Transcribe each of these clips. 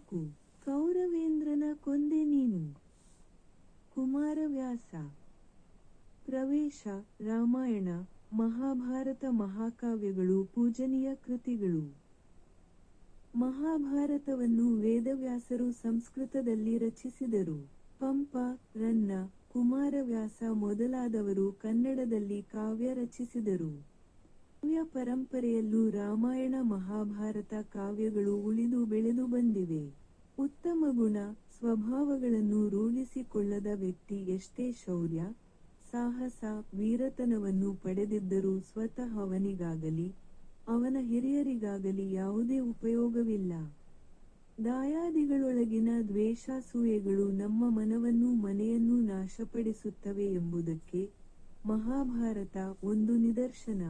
ಸಾಕು. ಕೌರವೇಂದ್ರನ ಕೊಂದೆ ನೀನು. ಕುಮಾರವ್ಯಾಸ. ಪ್ರವೇಶ. ರಾಮಾಯಣ, ಮಹಾಭಾರತ ಮಹಾಕಾವ್ಯಗಳು ಪೂಜನೀಯ ಕೃತಿಗಳು. ಮಹಾಭಾರತವನ್ನು ವೇದವ್ಯಾಸರು ಸಂಸ್ಕೃತದಲ್ಲಿ ರಚಿಸಿದರು. ಪಂಪ, ರನ್ನ, ಕುಮಾರವ್ಯಾಸ ಮೊದಲಾದವರು ಕನ್ನಡದಲ್ಲಿ ಕಾವ್ಯ ರಚಿಸಿದರು. ಕಾವ್ಯ ಪರಂಪರೆಯಲ್ಲೂ ರಾಮಾಯಣ ಮಹಾಭಾರತ ಕಾವ್ಯಗಳು ಉಳಿದು ಬೆಳೆದು ಬಂದಿವೆ. ಉತ್ತಮ ಗುಣ, ಸ್ವಭಾವಗಳನ್ನು ರೂಢಿಸಿಕೊಳ್ಳದ ವ್ಯಕ್ತಿ ಎಷ್ಟೇ ಶೌರ್ಯ, ಸಾಹಸ, ವೀರತನವನ್ನು ಪಡೆದಿದ್ದರೂ ಸ್ವತಃ ಅವನಿಗಾಗಲಿ ಅವನ ಹಿರಿಯರಿಗಾಗಲಿ ಯಾವುದೇ ಉಪಯೋಗವಿಲ್ಲ. ದಾಯಾದಿಗಳೊಳಗಿನ ದ್ವೇಷಾಸೂಯೆಗಳು ನಮ್ಮ ಮನವನ್ನೂ ಮನೆಯನ್ನೂ ನಾಶಪಡಿಸುತ್ತವೆ ಎಂಬುದಕ್ಕೆ ಮಹಾಭಾರತ ಒಂದು ನಿದರ್ಶನ.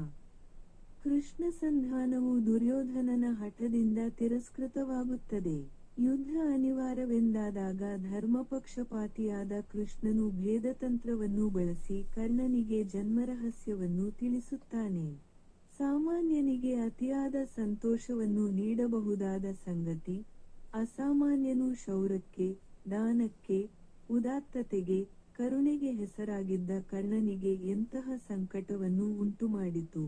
ಕೃಷ್ಣ ಸಂಧಾನವು ದುರ್ಯೋಧನನ ಹಠದಿಂದ ತಿರಸ್ಕೃತವಾಗುತ್ತದೆ. ಯುದ್ಧ ಅನಿವಾರ್ಯವೆಂದಾದಾಗ ಧರ್ಮಪಕ್ಷಪಾತಿಯಾದ ಕೃಷ್ಣನು ಭೇದತಂತ್ರವನ್ನು ಬಳಸಿ ಕರ್ಣನಿಗೆ ಜನ್ಮರಹಸ್ಯವನ್ನು ತಿಳಿಸುತ್ತಾನೆ. ಸಾಮಾನ್ಯನಿಗೆ ಅತಿಯಾದ ಸಂತೋಷವನ್ನು ನೀಡಬಹುದಾದ ಸಂಗತಿ, ಅಸಾಮಾನ್ಯನು ಶೌರ್ಯಕ್ಕೆ, ದಾನಕ್ಕೆ, ಉದಾತ್ತತೆಗೆ, ಕರುಣೆಗೆ ಹೆಸರಾಗಿದ್ದ ಕರ್ಣನಿಗೆ ಎಂತಹ ಸಂಕಟವನ್ನು ಉಂಟುಮಾಡಿತು.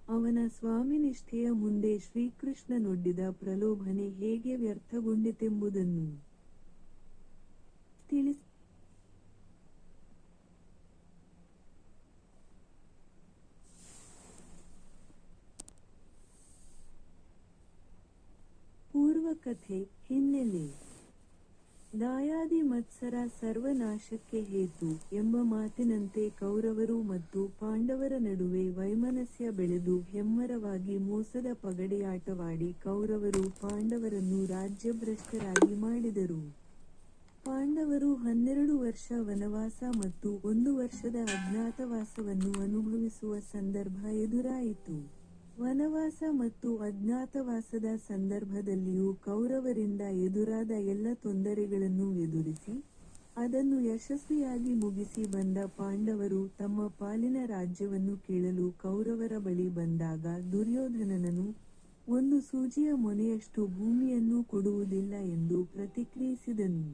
ಅವನ ಸ್ವಾಮಿನಿಷ್ಠೆಯ ಮುಂದೆ ಶ್ರೀಕೃಷ್ಣನೊಡ್ಡಿದ ಪ್ರಲೋಭನೆ ಹೇಗೆ ವ್ಯರ್ಥಗೊಂಡಿತೆಂಬುದನ್ನು ತಿಳಿಸಿ. ಪೂರ್ವಕಥೆ, ಹಿನ್ನೆಲೆ. ದಾಯಾದಿ ಮತ್ಸರ ಸರ್ವನಾಶಕ್ಕೆ ಹೇತು ಎಂಬ ಮಾತಿನಂತೆ ಕೌರವರು ಮತ್ತು ಪಾಂಡವರ ನಡುವೆ ವೈಮನಸ್ಯ ಬೆಳೆದು ಹೆಮ್ಮರವಾಗಿ ಮೋಸದ ಪಗಡೆಯಾಟವಾಡಿ ಕೌರವರು ಪಾಂಡವರನ್ನು ರಾಜ್ಯಭ್ರಷ್ಟರಾಗಿ ಮಾಡಿದರು. ಪಾಂಡವರು 12 ವರ್ಷ ವನವಾಸ ಮತ್ತು 1 ವರ್ಷದ ಅಜ್ಞಾತವಾಸವನ್ನು ಅನುಭವಿಸುವ ಸಂದರ್ಭ ಎದುರಾಯಿತು. ವನವಾಸ ಮತ್ತು ಅಜ್ಞಾತವಾಸದ ಸಂದರ್ಭದಲ್ಲಿಯೂ ಕೌರವರಿಂದ ಎದುರಾದ ಎಲ್ಲ ತೊಂದರೆಗಳನ್ನು ಎದುರಿಸಿ ಅದನ್ನು ಯಶಸ್ವಿಯಾಗಿ ಮುಗಿಸಿ ಬಂದ ಪಾಂಡವರು ತಮ್ಮ ಪಾಲಿನ ರಾಜ್ಯವನ್ನು ಕೇಳಲು ಕೌರವರ ಬಳಿ ಬಂದಾಗ ದುರ್ಯೋಧನನು ಒಂದು ಸೂಜಿಯ ಮೊನೆಯಷ್ಟು ಭೂಮಿಯನ್ನೂ ಕೊಡುವುದಿಲ್ಲ ಎಂದು ಪ್ರತಿಕ್ರಿಯಿಸಿದನು.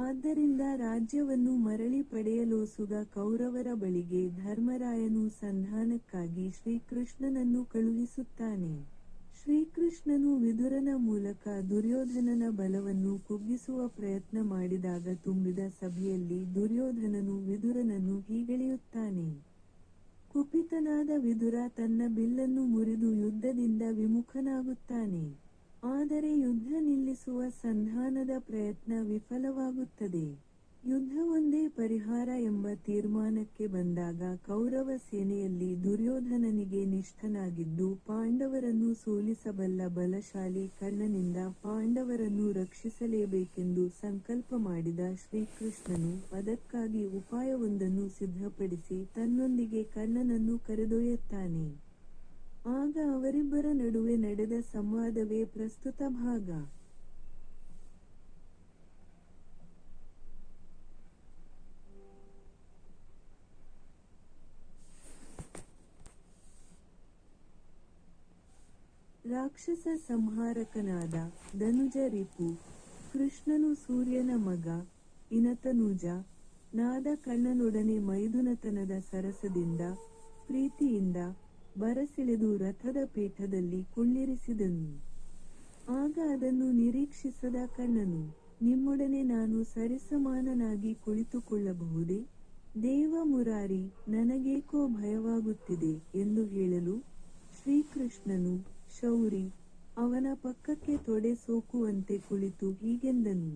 ಆದ್ದರಿಂದ ರಾಜ್ಯವನ್ನು ಮರಳಿ ಪಡೆಯಲೋಸುಗ ಕೌರವರ ಬಳಿಗೆ ಧರ್ಮರಾಯನು ಸಂಧಾನಕ್ಕಾಗಿ ಶ್ರೀಕೃಷ್ಣನನ್ನು ಕಳುಹಿಸುತ್ತಾನೆ. ಶ್ರೀಕೃಷ್ಣನು ವಿದುರನ ಮೂಲಕ ದುರ್ಯೋಧನನ ಬಲವನ್ನು ಕುಗ್ಗಿಸುವ ಪ್ರಯತ್ನ ಮಾಡಿದಾಗ ತುಂಬಿದ ಸಭೆಯಲ್ಲಿ ದುರ್ಯೋಧನನು ವಿದುರನನ್ನು ಹೀಗೆಳೆಯುತ್ತಾನೆ. ಕುಪಿತನಾದ ವಿದುರ ತನ್ನ ಬಿಲ್ಲನ್ನು ಮುರಿದು ಯುದ್ಧದಿಂದ ವಿಮುಖನಾಗುತ್ತಾನೆ. ಆದರೆ ಯುದ್ಧ ನಿಲ್ಲಿಸುವ ಸಂಧಾನದ ಪ್ರಯತ್ನ ವಿಫಲವಾಗುತ್ತದೆ. ಯುದ್ಧವೊಂದೇ ಪರಿಹಾರ ಎಂಬ ತೀರ್ಮಾನಕ್ಕೆ ಬಂದಾಗ ಕೌರವ ಸೇನೆಯಲ್ಲಿ ದುರ್ಯೋಧನನಿಗೆ ನಿಷ್ಠನಾಗಿದ್ದು ಪಾಂಡವರನ್ನು ಸೋಲಿಸಬಲ್ಲ ಬಲಶಾಲಿ ಕರ್ಣನಿಂದ ಪಾಂಡವರನ್ನು ರಕ್ಷಿಸಲೇಬೇಕೆಂದು ಸಂಕಲ್ಪ ಮಾಡಿದ ಶ್ರೀಕೃಷ್ಣನು ಅದಕ್ಕಾಗಿ ಉಪಾಯವೊಂದನ್ನು ಸಿದ್ಧಪಡಿಸಿ ತನ್ನೊಂದಿಗೆ ಕರ್ಣನನ್ನು ಕರೆದೊಯ್ಯುತ್ತಾನೆ. ಆಗ ಅವರಿಬ್ಬರ ನಡುವೆ ನಡೆದ ಸಂವಾದವೇ ಪ್ರಸ್ತುತ ಭಾಗ. ರಾಕ್ಷಸ ಸಂಹಾರಕನಾದ ಧನುಜ ರಿಪು. ಕೃಷ್ಣನು ಸೂರ್ಯನ ಮಗ, ಇನತನೂಜ ನಾದ ಕರ್ಣನೊಡನೆ ಮೈದುನತನದ ಸರಸದಿಂದ, ಪ್ರೀತಿಯಿಂದ ಬರಸೆಳೆದು ರಥದ ಪೀಠದಲ್ಲಿ ಕುಳ್ಳಿರಿಸಿದನು. ಆಗ ಅದನ್ನು ನಿರೀಕ್ಷಿಸದ ಕರ್ಣನು, ನಿಮ್ಮೊಡನೆ ನಾನು ಸರಿಸಮಾನನಾಗಿ ಕುಳಿತುಕೊಳ್ಳಬಹುದೇ? ದೇವ ಮುರಾರಿ, ನನಗೇಕೋ ಭಯವಾಗುತ್ತಿದೆ ಎಂದು ಹೇಳಲು ಶ್ರೀಕೃಷ್ಣನು, ಶೌರಿ, ಅವನ ಪಕ್ಕಕ್ಕೆ ತೊಡೆ ಸೋಕುವಂತೆ ಕುಳಿತು ಹೀಗೆಂದನು.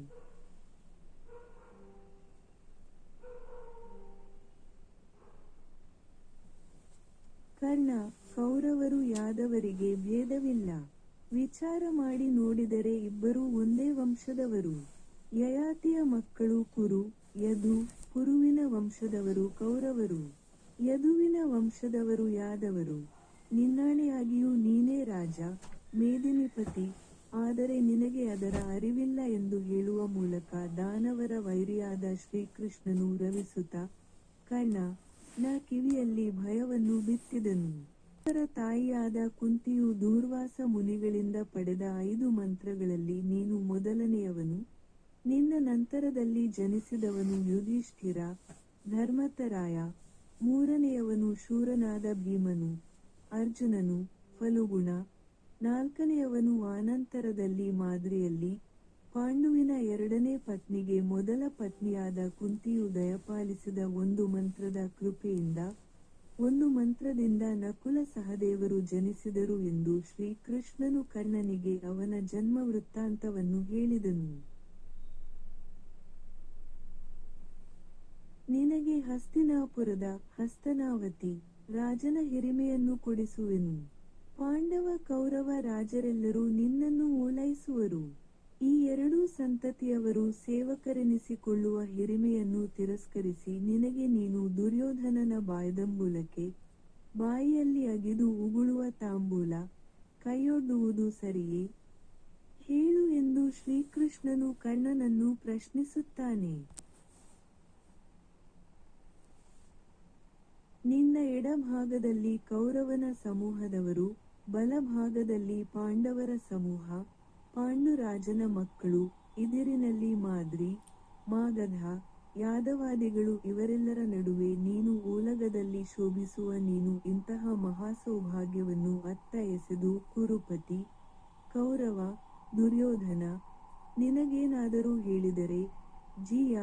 ಕರ್ಣ, ಕೌರವರು ಯಾದವರಿಗೆ ಭೇದವಿಲ್ಲ. ವಿಚಾರ ಮಾಡಿ ನೋಡಿದರೆ ಇಬ್ಬರೂ ಒಂದೇ ವಂಶದವರು. ಯಯಾತಿಯ ಮಕ್ಕಳು ಕುರು, ಯದು. ಕುರುವಿನ ವಂಶದವರು ಕೌರವರು. ಯದುವಿನ ವಂಶದವರು ಯಾದವರು. ನಿನ್ನಾಣೆಯಾಗಿಯೂ ನೀನೇ ರಾಜ, ಮೇದಿನಿಪತಿ, ಆದರೆ ನಿನಗೆ ಅದರ ಅರಿವಿಲ್ಲ ಎಂದು ಹೇಳುವ ಮೂಲಕ ದಾನವರ ವೈರಿಯಾದ ಶ್ರೀಕೃಷ್ಣನು ರವಿಸುತ, ಕರ್ಣ, ಕಿವಿಯಲ್ಲಿ ಭಯವನ್ನು ಬಿತ್ತಿದನು. ಅವರ ತಾಯಿಯಾದ ಕುಂತಿಯು ದೂರ್ವಾಸ ಮುನಿಗಳಿಂದ ಪಡೆದ 5 ಮಂತ್ರಗಳಲ್ಲಿ ನೀನು ಮೊದಲನೆಯವನು, ನಿನ್ನ ನಂತರದಲ್ಲಿ ಜನಿಸಿದವನು ಯುಧಿಷ್ಠಿರ, ಧರ್ಮತರಾಯ, ಮೂರನೆಯವನು ಶೂರನಾದ ಭೀಮನು, ಅರ್ಜುನನು, ಫಲುಗುಣ, ನಾಲ್ಕನೆಯವನು ಆನಂತರದಲ್ಲಿ ಮಾದ್ರಿಯಲ್ಲಿ, ಪಾಂಡುವಿನ 2ನೇ ಪತ್ನಿಗೆ ಮೊದಲ ಪತ್ನಿಯಾದ ಕುಂತಿಯು ದಯಪಾಲಿಸಿದ 1 ಮಂತ್ರದ ಕೃಪೆಯಿಂದ 1 ಮಂತ್ರದಿಂದ ನಕುಲ ಸಹದೇವರು ಜನಿಸಿದರು ಎಂದು ಶ್ರೀಕೃಷ್ಣನು ಕರ್ಣನಿಗೆ ಅವನ ಜನ್ಮ ವೃತ್ತಾಂತವನ್ನು ಹೇಳಿದನು. ನಿನಗೆ ಹಸ್ತಿನಾಪುರದ ಹಸ್ತನಾವತಿ ರಾಜನ ಹಿರಿಮೆಯನ್ನು ಕೊಡಿಸುವೆನು. ಪಾಂಡವ ಕೌರವ ರಾಜರೆಲ್ಲರೂ ನಿನ್ನನ್ನು ಓಲೈಸುವರು. ಈ 2 ಸಂತತಿಯವರು ಸೇವಕರೆನಿಸಿಕೊಳ್ಳುವ ಹಿರಿಮೆಯನ್ನು ತಿರಸ್ಕರಿಸಿ ನಿನಗೆ ನೀನು ದುರ್ಯೋಧನನ ಬಾಯ್ದಂಬೂಲಕ್ಕೆ ಬಾಯಿಯಲ್ಲಿ ಅಗಿದು ಉಗುಳುವ ತಾಂಬೂಲ ಕೈಯೊಡ್ಡುವುದು ಸರಿಯೇ? ಹೇಳು ಎಂದು ಶ್ರೀಕೃಷ್ಣನು ಕರ್ಣನನ್ನು ಪ್ರಶ್ನಿಸುತ್ತಾನೆ. ನಿನ್ನ ಎಡಭಾಗದಲ್ಲಿ ಕೌರವನ ಸಮೂಹದವರು, ಬಲಭಾಗದಲ್ಲಿ ಪಾಂಡವರ ಸಮೂಹ, ಪಾಂಡುರಾಜನ ಮಕ್ಕಳು, ಇದಿರಿನಲ್ಲಿ ಮಾದ್ರಿ, ಮಾಗಧ, ಯಾದವಾದಿಗಳು ಇವರೆಲ್ಲರ ನಡುವೆ ನೀನು ಓಲಗದಲ್ಲಿ ಶೋಭಿಸುವ ನೀನು ಇಂತಹ ಮಹಾಸೌಭಾಗ್ಯವನ್ನು ಅತ್ತ ಎಸೆದು ಕುರುಪತಿ, ಕೌರವ, ದುರ್ಯೋಧನ, ನಿನಗೇನಾದರೂ ಹೇಳಿದರೆ ಜೀಯ,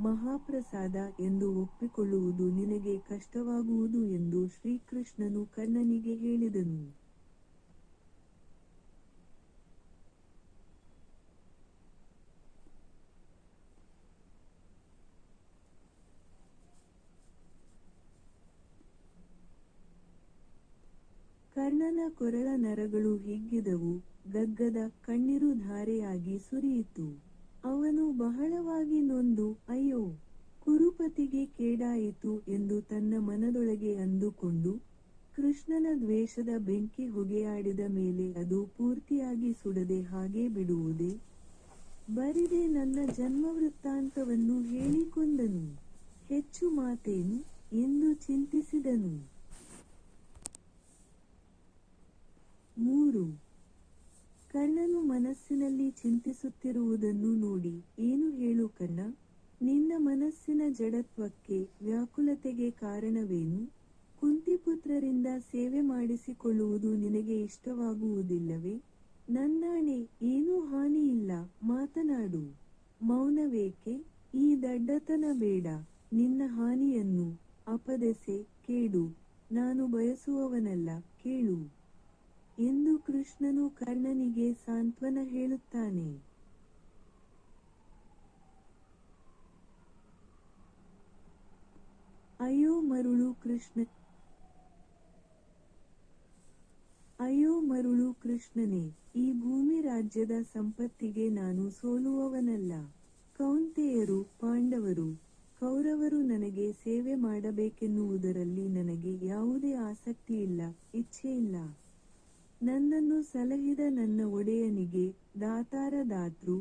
ಮಹಾಪ್ರಸಾದ ಎಂದು ಒಪ್ಪಿಕೊಳ್ಳುವುದು ನಿನಗೆ ಕಷ್ಟವಾಗುವುದು ಎಂದು ಶ್ರೀಕೃಷ್ಣನು ಕರ್ಣನಿಗೆ ಹೇಳಿದನು. ಕರ್ಣನ ಕೊರಳ ನರಗಳು ಹಿಗ್ಗಿದವು, ಗದ್ಗದ ಕಣ್ಣೀರು ಧಾರೆಯಾಗಿ ಸುರಿಯಿತು. ಅವನು ಬಹಳವಾಗಿ ನೊಂದು, ಅಯ್ಯೋ, ಕುರುಪತಿಗೆ ಕೇಡಾಯಿತು ಎಂದು ತನ್ನ ಮನದೊಳಗೆ ಅಂದುಕೊಂಡು, ಕೃಷ್ಣನ ದ್ವೇಷದ ಬೆಂಕಿ ಹೊಗೆಯಾಡಿದ ಮೇಲೆ ಅದು ಪೂರ್ತಿಯಾಗಿ ಸುಡದೆ ಹಾಗೇ ಬಿಡುವುದೇ? ಬರಿದೆ ನನ್ನ ಜನ್ಮವೃತ್ತಾಂತವನ್ನು ಹೇಳಿಕೊಂಡನು, ಹೆಚ್ಚು ಮಾತೇನು ಎಂದು ಚಿಂತಿಸಿದನು. 3. ಕರ್ಣನು ಮನಸ್ಸಿನಲ್ಲಿ ಚಿಂತಿಸುತ್ತಿರುವುದನ್ನು ನೋಡಿ, ಏನು ಹೇಳು ಕರ್ಣ, ನಿನ್ನ ಮನಸ್ಸಿನ ಜಡತ್ವಕ್ಕೆ ವ್ಯಾಕುಲತೆಗೆ ಕಾರಣವೇನು? ಕುಂತಿಪುತ್ರರಿಂದ ಸೇವೆ ಮಾಡಿಸಿಕೊಳ್ಳುವುದು ನಿನಗೆ ಇಷ್ಟವಾಗುವುದಿಲ್ಲವೇ? ನನ್ನಾಣೆ, ಏನೂ ಹಾನಿಯಿಲ್ಲ, ಮಾತನಾಡು. ಮೌನವೇಕೆ? ಈ ದಡ್ಡತನ ಬೇಡ. ನಿನ್ನ ಹಾನಿಯನ್ನು ಅಪದೆಸೆ, ಕೇಡು. ನಾನು ಬಯಸುವವನಲ್ಲ, ಕೇಳು ಎಂದು ಕೃಷ್ಣನು ಕರ್ಣನಿಗೆ ಸಾಂತ್ವನ ಹೇಳುತ್ತಾನೆ. ಅಯ್ಯೋ ಮರುಳು ಕೃಷ್ಣ, ಅಯ್ಯೋ ಮರುಳು ಕೃಷ್ಣನೇ, ಈ ಭೂಮಿ ರಾಜ್ಯದ ಸಂಪತ್ತಿಗೆ ನಾನು ಸೋಲುವವನಲ್ಲ. ಕೌಂತೆಯರು, ಪಾಂಡವರು, ಕೌರವರು ನನಗೆ ಸೇವೆ ಮಾಡಬೇಕೆನ್ನುವುದರಲ್ಲಿ ನನಗೆ ಯಾವುದೇ ಆಸಕ್ತಿಯಿಲ್ಲ, ಇಚ್ಛೆಯಿಲ್ಲ. ನನ್ನನ್ನು ಸಲಹಿದ ನನ್ನ ಒಡೆಯನಿಗೆ ದಾತಾರ ದಾತೃ,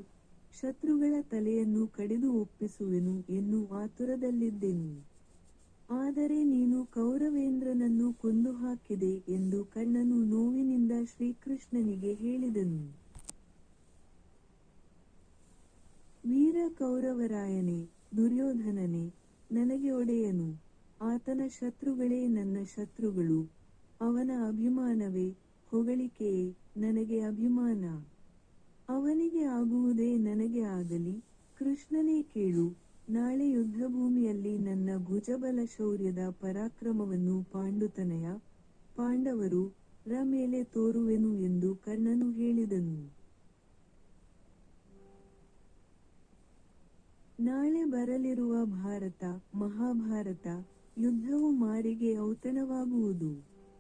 ಶತ್ರುಗಳ ತಲೆಯನ್ನು ಕಡಿದು ಒಪ್ಪಿಸುವೆನು ಎನ್ನು ಆತುರದಲ್ಲಿದ್ದೆನು. ಆದರೆ ನೀನು ಕೌರವೇಂದ್ರನನ್ನು ಕೊಂದು ಹಾಕಿದೆ ಎಂದು ಕರ್ಣನು ನೋವಿನಿಂದ ಶ್ರೀಕೃಷ್ಣನಿಗೆ ಹೇಳಿದನು. ವೀರ ಕೌರವರಾಯನೇ, ದುರ್ಯೋಧನನೇ ನನಗೆ ಒಡೆಯನು, ಆತನ ಶತ್ರುಗಳೇ ನನ್ನ ಶತ್ರುಗಳು, ಅವನ ಅಭಿಮಾನವೇ, ಹೊಗಳಿಕೆಯೇ ನನಗೆ ಅಭಿಮಾನ. ಅವನಿಗೆ ಆಗುವುದೇ ನನಗೆ ಆಗಲಿ. ಕೃಷ್ಣನೇ ಕೇಳು, ನಾಳೆ ಯುದ್ಧಭೂಮಿಯಲ್ಲಿ ನನ್ನ ಭುಜಬಲ ಶೌರ್ಯದ ಪರಾಕ್ರಮವನ್ನು ಪಾಂಡುತನಯ, ಪಾಂಡವರು ರ ಮೇಲೆ ತೋರುವೆನು ಎಂದು ಕರ್ಣನು ಹೇಳಿದನು. ನಾಳೆ ಬರಲಿರುವ ಭಾರತ, ಮಹಾಭಾರತ ಯುದ್ಧವು ಮಾರಿಗೆ ಔತಣವಾಗುವುದು.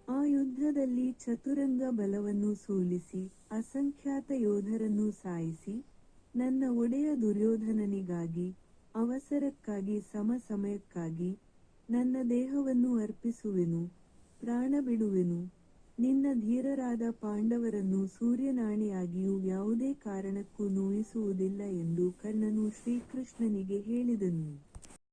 ಆ ಯುದ್ಧದಲ್ಲಿ ಚತುರಂಗ ಬಲವನ್ನು ಸೋಲಿಸಿ, ಅಸಂಖ್ಯಾತ ಯೋಧರನ್ನು ಸಾಯಿಸಿ, ನನ್ನ ಒಡೆಯ ದುರ್ಯೋಧನನಿಗಾಗಿ, ಅವಸರಕ್ಕಾಗಿ ಸಮಯಕ್ಕಾಗಿ ನನ್ನ ದೇಹವನ್ನು ಅರ್ಪಿಸುವೆನು, ಪ್ರಾಣ ಬಿಡುವೆನು. ನಿನ್ನ ಧೀರರಾದ ಪಾಂಡವರನ್ನು ಸೂರ್ಯನಾಣಿಯಾಗಿಯೂ ಯಾವುದೇ ಕಾರಣಕ್ಕೂ ನೋಯಿಸುವುದಿಲ್ಲ ಎಂದು ಕರ್ಣನು ಶ್ರೀಕೃಷ್ಣನಿಗೆ ಹೇಳಿದನು.